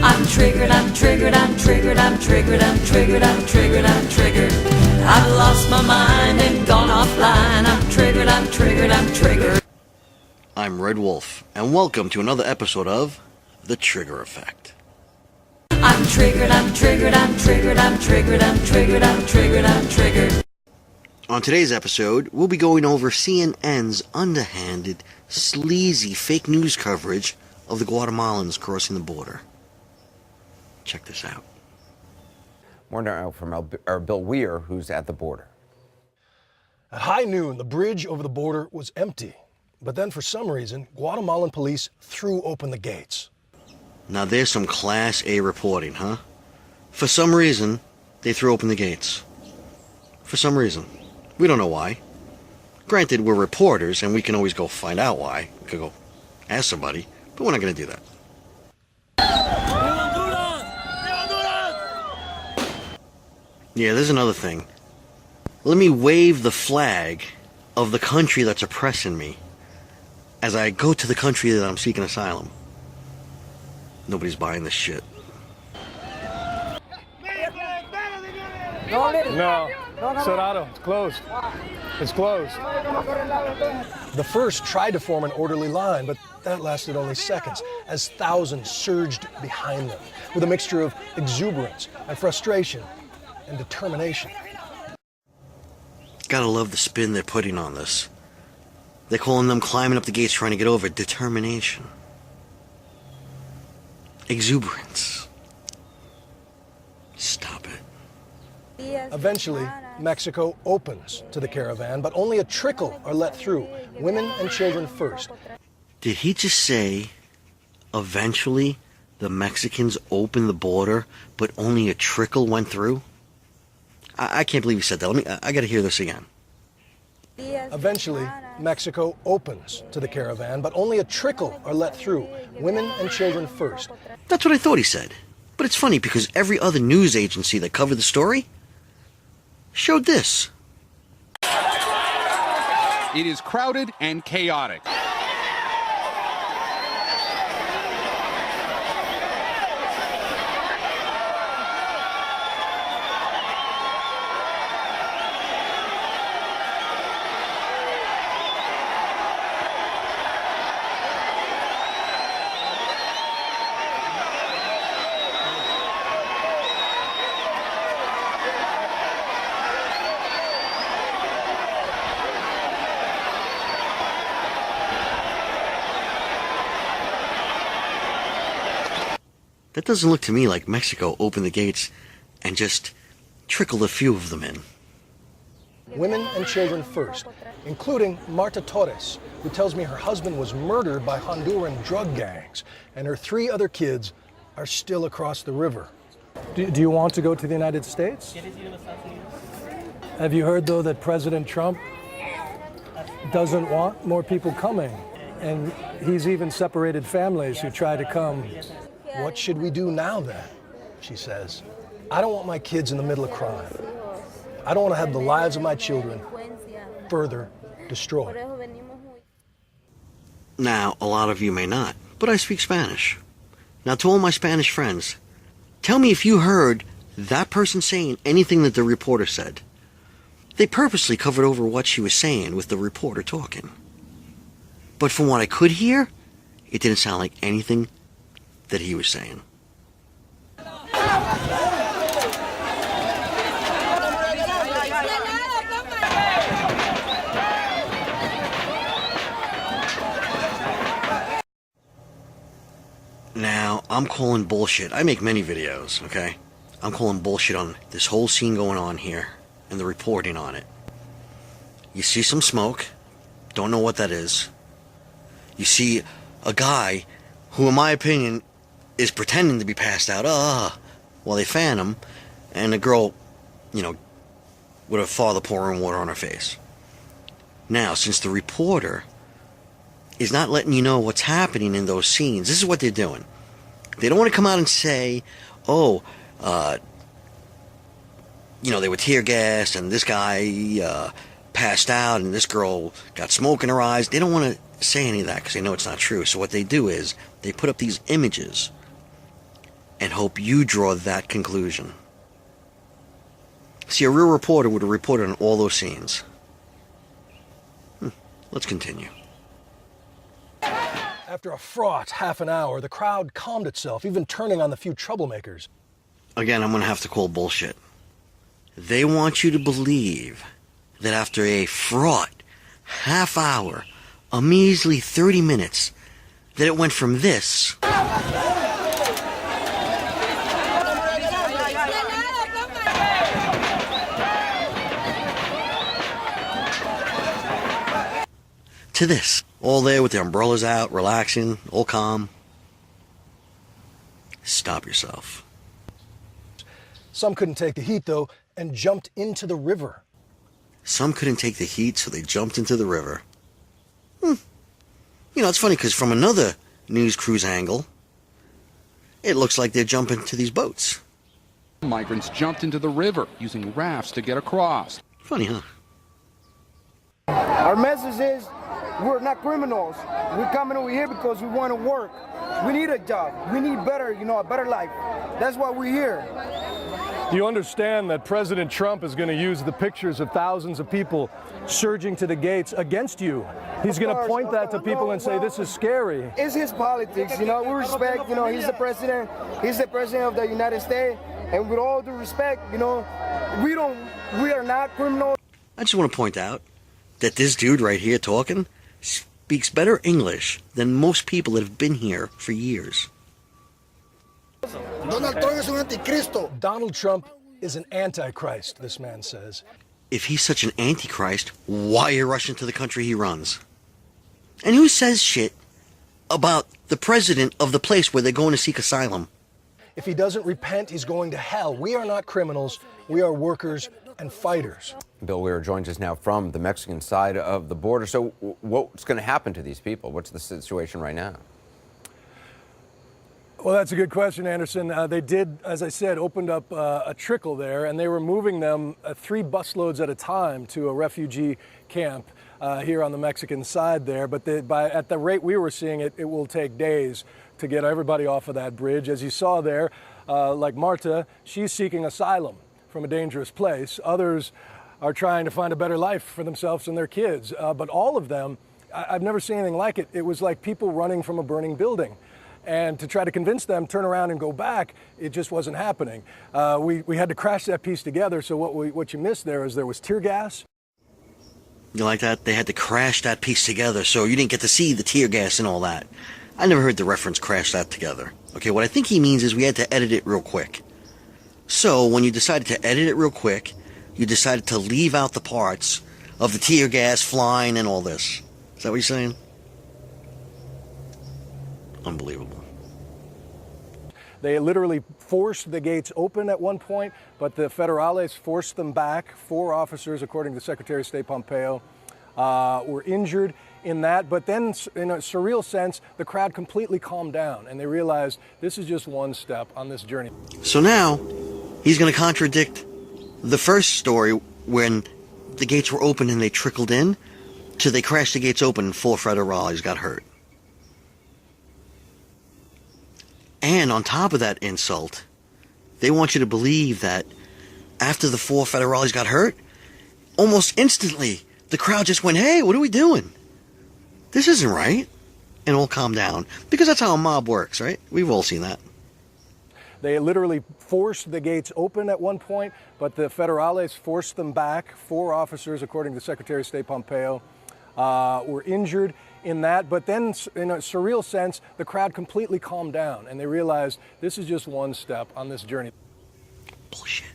I'm triggered, I'm triggered, I'm triggered, I'm triggered, I'm triggered, I'm triggered, I'm triggered. I've lost my mind and gone offline. I'm triggered, I'm triggered, I'm triggered. I'm Red Wolf, and welcome to another episode of The Trigger Effect. I'm triggered, I'm triggered, I'm triggered, I'm triggered, I'm triggered, I'm triggered, I'm triggered. On today's episode, we'll be going over CNN's underhanded, sleazy fake news coverage of the Guatemalans crossing the border. Check this out. More now from our Bill Weir, who's at the border. At high noon, the bridge over the border was empty. But then, for some reason, Guatemalan police threw open the gates. Now there's some Class A reporting, huh? For some reason, they threw open the gates. For some reason. We don't know why. Granted, we're reporters, and we can always go find out why. We could go ask somebody, but we're not going to do that. Yeah, there's another thing. Let me wave the flag of the country that's oppressing me as I go to the country that I'm seeking asylum. Nobody's buying this shit. No, Cerrado, it's closed. It's closed. The first tried to form an orderly line, but that lasted only seconds as thousands surged behind them with a mixture of exuberance and frustration and determination. Gotta love the spin they're putting on this. They're calling them climbing up the gates trying to get over. Determination. Exuberance. Stop it. Eventually, Mexico opens to the caravan, but only a trickle are let through, women and children first. Did he just say, eventually, the Mexicans opened the border, but only a trickle went through? I can't believe he said that. I gotta hear this again. Eventually, Mexico opens to the caravan, but only a trickle are let through, women and children first. That's what I thought he said. But it's funny because every other news agency that covered the story showed this. It is crowded and chaotic. That doesn't look to me like Mexico opened the gates and just trickled a few of them in. Women and children first, including Marta Torres, who tells me her husband was murdered by Honduran drug gangs, and her 3 other kids are still across the river. Do you want to go to the United States? Have you heard, though, that President Trump doesn't want more people coming? And he's even separated families who try to come. What should we do now, then? She says. I don't want my kids in the middle of crime. I don't want to have the lives of my children further destroyed. Now, a lot of you may not, but I speak Spanish. Now, to all my Spanish friends, tell me if you heard that person saying anything that the reporter said. They purposely covered over what she was saying with the reporter talking. But from what I could hear, it didn't sound like anything that he was saying. Now, I'm calling bullshit. I make many videos, okay? I'm calling bullshit on this whole scene going on here and the reporting on it. You see some smoke, don't know what that is. You see a guy who, in my opinion, is pretending to be passed out, while they fan him, and a girl, with her father pouring water on her face. Now, since the reporter is not letting you know what's happening in those scenes, this is what they're doing. They don't want to come out and say, they were tear gassed, and this guy passed out, and this girl got smoke in her eyes. They don't want to say any of that because they know it's not true. So what they do is they put up these images hope you draw that conclusion. See, a real reporter would have reported on all those scenes. Let's continue. After a fraught half an hour, the crowd calmed itself, even turning on the few troublemakers. Again, I'm going to have to call bullshit. They want you to believe that after a fraught half hour, a measly 30 minutes, that it went from this to this. All there with their umbrellas out, relaxing, all calm. Stop yourself. Some couldn't take the heat, though, and jumped into the river. Some couldn't take the heat, so they jumped into the river. You know, it's funny because from another news cruise angle, it looks like they're jumping to these boats. Migrants jumped into the river using rafts to get across. Funny, huh? Our message is we're not criminals. We're coming over here because we want to work. We need a job. We need better, a better life. That's why we're here. You understand that President Trump is going to use the pictures of thousands of people surging to the gates against you. He's going to point that to people and say, this is scary. It's his politics, We respect, he's the president. He's the president of the United States. And with all due respect, we are not criminals. I just want to point out that this dude right here talking speaks better English than most people that have been here for years. Donald Trump is an antichrist, this man says. If he's such an antichrist, why are you rushing to the country he runs? And who says shit about the president of the place where they're going to seek asylum? If he doesn't repent, he's going to hell. We are not criminals. We are workers and fighters. Bill Weir joins us now from the Mexican side of the border. So what's going to happen to these people? What's the situation right now? Well, that's a good question, Anderson. They did, as I said, opened up a trickle there, and they were moving them 3 busloads at a time to a refugee camp here on the Mexican side there. But at the rate we were seeing it, it will take days to get everybody off of that bridge. As you saw there, like Marta, she's seeking asylum from a dangerous place. Others are trying to find a better life for themselves and their kids. But all of them, I've never seen anything like it. It was like people running from a burning building. And to try to convince them, turn around and go back, it just wasn't happening. We had to crash that piece together, so what you missed there is there was tear gas. You like that? They had to crash that piece together, so you didn't get to see the tear gas and all that. I never heard the reference crash that together. Okay, what I think he means is we had to edit it real quick. So when you decided to edit it real quick, you decided to leave out the parts of the tear gas flying and all this. Is that what you're saying? Unbelievable. They literally forced the gates open at one point, but the federales forced them back. 4 officers, according to Secretary of State Pompeo, were injured in that. But then, in a surreal sense, the crowd completely calmed down, and they realized this is just one step on this journey. So now, he's going to contradict the first story when the gates were open and they trickled in, to they crashed the gates open and 4 federales got hurt. And on top of that insult, they want you to believe that after the 4 federales got hurt, almost instantly, the crowd just went, hey, what are we doing? This isn't right. And all calmed down. Because that's how a mob works, right? We've all seen that. They literally forced the gates open at one point, but the federales forced them back. 4 officers, according to Secretary of State Pompeo, were injured in that. But then, in a surreal sense, the crowd completely calmed down, and they realized this is just one step on this journey. Bullshit.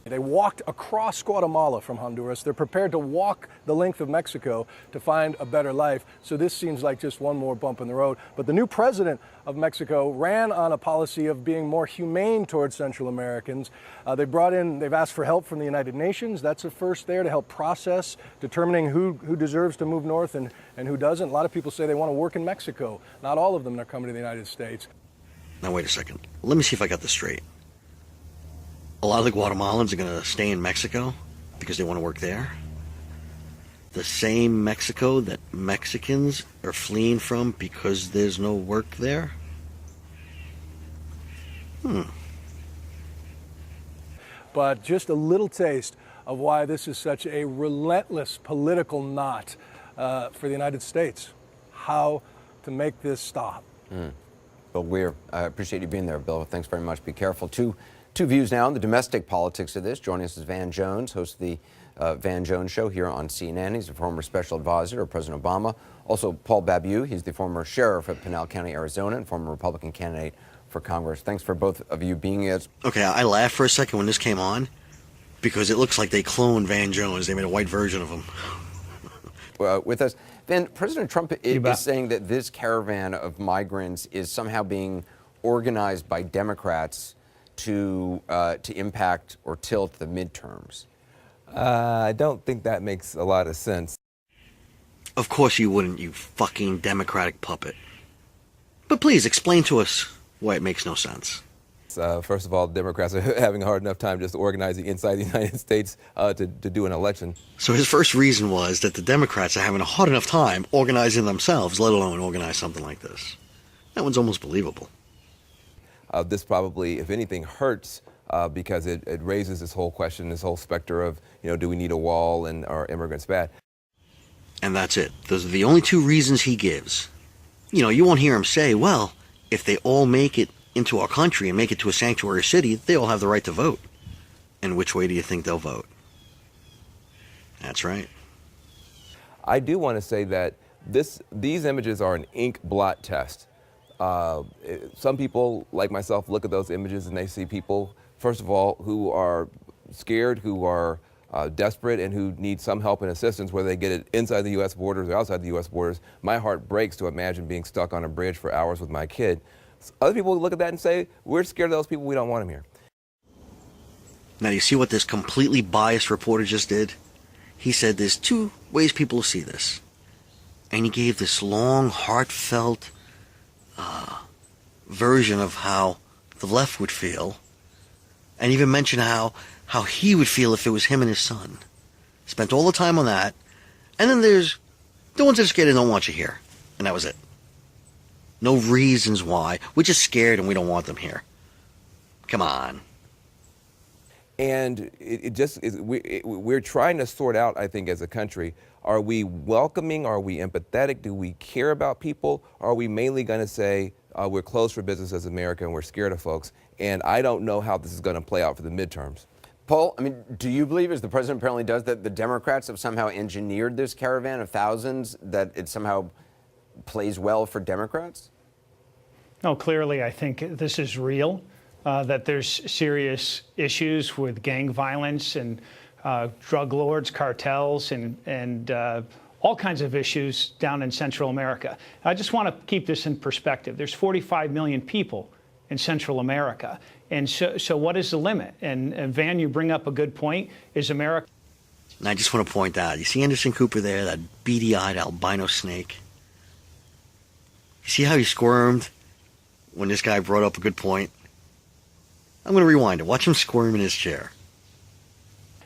They walked across Guatemala from Honduras. They're prepared to walk the length of Mexico to find a better life. So this seems like just one more bump in the road. But the new president of Mexico ran on a policy of being more humane towards Central Americans. They've asked for help from the United Nations. That's a first there to help process determining who deserves to move north and who doesn't. A lot of people say they want to work in Mexico. Not all of them are coming to the United States. Now, wait a second. Let me see if I got this straight. A lot of the Guatemalans are going to stay in Mexico because they want to work there. The same Mexico that Mexicans are fleeing from because there's no work there. But just a little taste of why this is such a relentless political knot for the United States. How to make this stop. Bill Weir, I appreciate you being there, Bill. Thanks very much. Be careful. Two views now on the domestic politics of this. Joining us is Van Jones, host of the Van Jones Show here on CNN. He's a former special advisor of President Obama. Also, Paul Babiou. He's the former sheriff of Pinal County, Arizona, and former Republican candidate for Congress. Thanks for both of you being here. Okay, I laughed for a second when this came on because it looks like they cloned Van Jones. They made a white version of him. With us, Van, President Trump is saying that this caravan of migrants is somehow being organized by Democrats to impact or tilt the midterms. I don't think that makes a lot of sense. Of course you wouldn't, you fucking Democratic puppet. But please explain to us why it makes no sense. First of all, Democrats are having a hard enough time just organizing inside the United States to do an election. So his first reason was that the Democrats are having a hard enough time organizing themselves, let alone organize something like this. That one's almost believable. This probably, if anything, hurts because it raises this whole question, this whole specter of, do we need a wall and are immigrants bad? And that's it. Those are the only two reasons he gives. You won't hear him say, well, if they all make it into our country and make it to a sanctuary city, they all have the right to vote. And which way do you think they'll vote? That's right. I do want to say that these images are an ink blot test. Some people, like myself, look at those images and they see people, first of all, who are scared, who are desperate, and who need some help and assistance, whether they get it inside the U.S. borders or outside the U.S. borders. My heart breaks to imagine being stuck on a bridge for hours with my kid. Other people look at that and say, we're scared of those people, we don't want them here. Now, do you see what this completely biased reporter just did? He said there's two ways people see this. And he gave this long, heartfelt version of how the left would feel. And even mentioned how he would feel if it was him and his son. Spent all the time on that. And then there's the ones that are scared and don't want you here. And that was it. No reasons why. We're just scared and we don't want them here. Come on. And we're trying to sort out, I think, as a country, are we welcoming, are we empathetic, do we care about people, or are we mainly going to say we're closed for business as America and we're scared of folks? And I don't know how this is going to play out for the midterms. Paul, do you believe, as the president apparently does, that the Democrats have somehow engineered this caravan of thousands, that it somehow plays well for Democrats? No, clearly I think this is real, that there's serious issues with gang violence and drug lords, cartels, and all kinds of issues down in Central America. I just want to keep this in perspective. There's 45 million people in Central America. And so what is the limit? And Van, you bring up a good point. Is America... And I just want to point out, you see Anderson Cooper there, that beady-eyed albino snake? You see how he squirmed when this guy brought up a good point? I'm going to rewind it. Watch him squirm in his chair.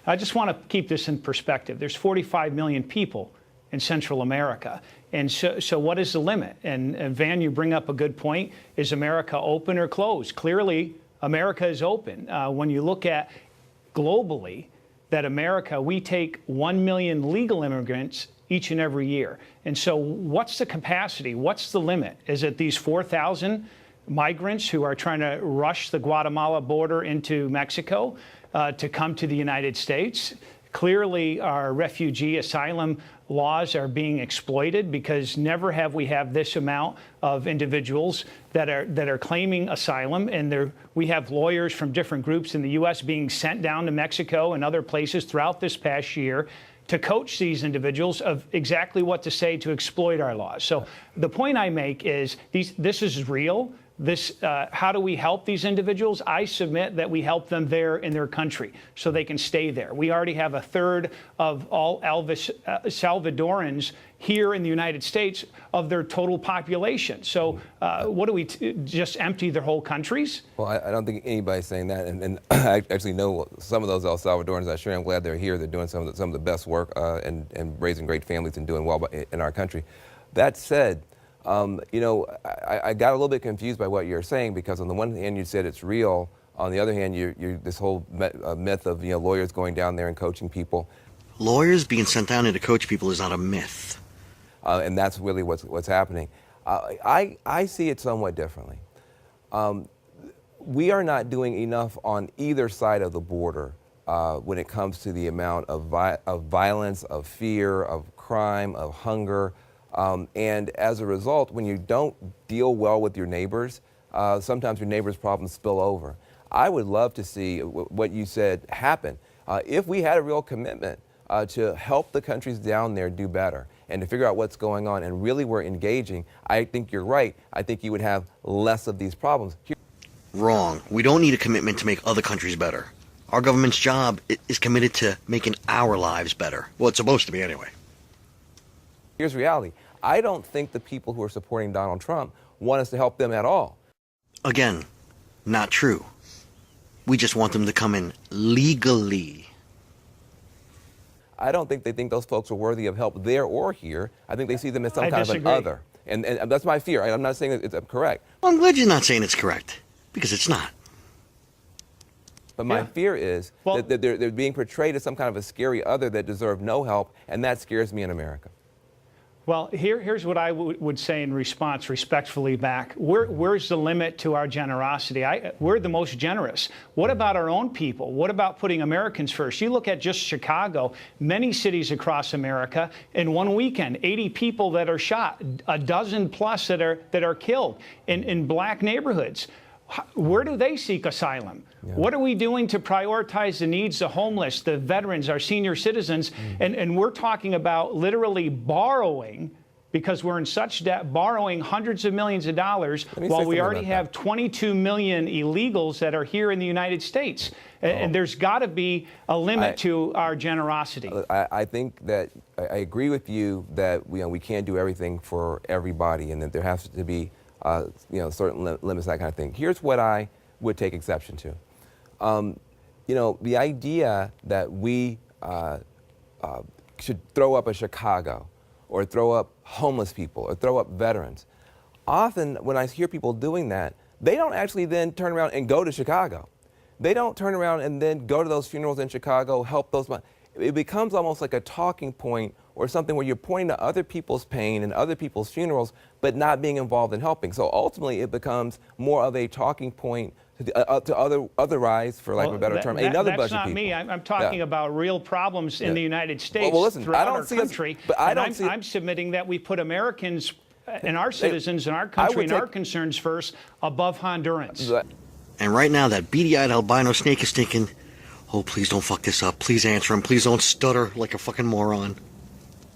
I just want to keep this in perspective. There's 45 million people in Central America. And so what is the limit? And Van, you bring up a good point. Is America open or closed? Clearly, America is open. When you look at globally, that America, we take 1 million legal immigrants each and every year. And so what's the capacity? What's the limit? Is it these 4,000 migrants who are trying to rush the Guatemala border into Mexico to come to the United States? Clearly, our refugee asylum laws are being exploited because never have we had this amount of individuals that are claiming asylum, and we have lawyers from different groups in the U.S. being sent down to Mexico and other places throughout this past year to coach these individuals of exactly what to say to exploit our laws. So the point I make is this is real. How do we help these individuals? I submit that we help them there in their country so they can stay there. We already have a third of all Salvadorans here in the United States of their total population. So what do we just empty their whole countries? Well, I don't think anybody's saying that. And I actually know some of those El Salvadorans. I'm glad they're here. They're doing some of the best work and raising great families and doing well in our country. That said, You know, I got a little bit confused by what you're saying, because on the one hand you said it's real, on the other hand you this whole myth of, you know, lawyers going down there and coaching people. Lawyers being sent down there to coach people is not a myth. And that's really what's happening. I see it somewhat differently. We are not doing enough on either side of the border when it comes to the amount of violence, of fear, of crime, of hunger. And as a result, when you don't deal well with your neighbors, sometimes your neighbors' problems spill over. I would love to see what you said happen. If we had a real commitment to help the countries down there do better and to figure out what's going on and really were engaging, I think you're right. I think you would have less of these problems. Wrong. We don't need a commitment to make other countries better. Our government's job is committed to making our lives better. Well, it's supposed to be anyway. Here's reality. I don't think the people who are supporting Donald Trump want us to help them at all. Again, not true. We just want them to come in legally. I don't think they think those folks are worthy of help there or here. I think they see them as some kind disagree. of an other. And that's my fear. I'm not saying that it's correct. Well, I'm glad you're not saying it's correct, because it's not. But my fear is that they're being portrayed as some kind of a scary other that deserve no help, and that scares me in America. Well, here's what I would say in response, respectfully back. Where's the limit to our generosity? We're the most generous. What about our own people? What about putting Americans first? You look at just Chicago, many cities across America, in one weekend, 80 people that are shot, a dozen plus that are killed in black neighborhoods. Where do they seek asylum? Yeah. What are we doing to prioritize the needs of the homeless, the veterans, our senior citizens? And we're talking about literally borrowing, because we're in such debt, borrowing hundreds of millions of dollars while we already have 22 million illegals that are here in the United States. And there's got to be a limit to our generosity. I think that I agree with you that we can't do everything for everybody, and that there has to be certain limits, that kind of thing. Here's what I would take exception to. The idea that we should throw up a Chicago, or throw up homeless people, or throw up veterans. Often when I hear people doing that, they don't actually then turn around and go to Chicago. They don't turn around and then go to those funerals in Chicago, help those. It becomes almost like a talking point, or something where you're pointing to other people's pain and other people's funerals, but not being involved in helping. So ultimately, it becomes more of a talking point to otherize, for lack of a better term, another bunch of people. That's not me. I'm talking about real problems in the United States, listen, throughout our country. I'm submitting that we put Americans and our citizens and our country and our concerns first above Hondurans. And right now, that beady-eyed albino snake is thinking, oh, please don't fuck this up. Please answer him. Please don't stutter like a fucking moron.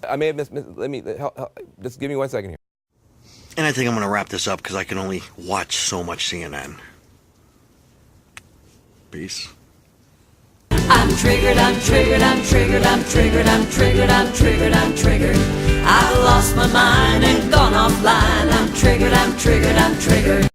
I may have missed. Let me just give me 1 second here. And I think I'm going to wrap this up, because I can only watch so much CNN. Peace. I'm triggered, I'm triggered, I'm triggered, I'm triggered, I'm triggered, I'm triggered, I'm triggered. I lost my mind and gone offline. I'm triggered, I'm triggered, I'm triggered.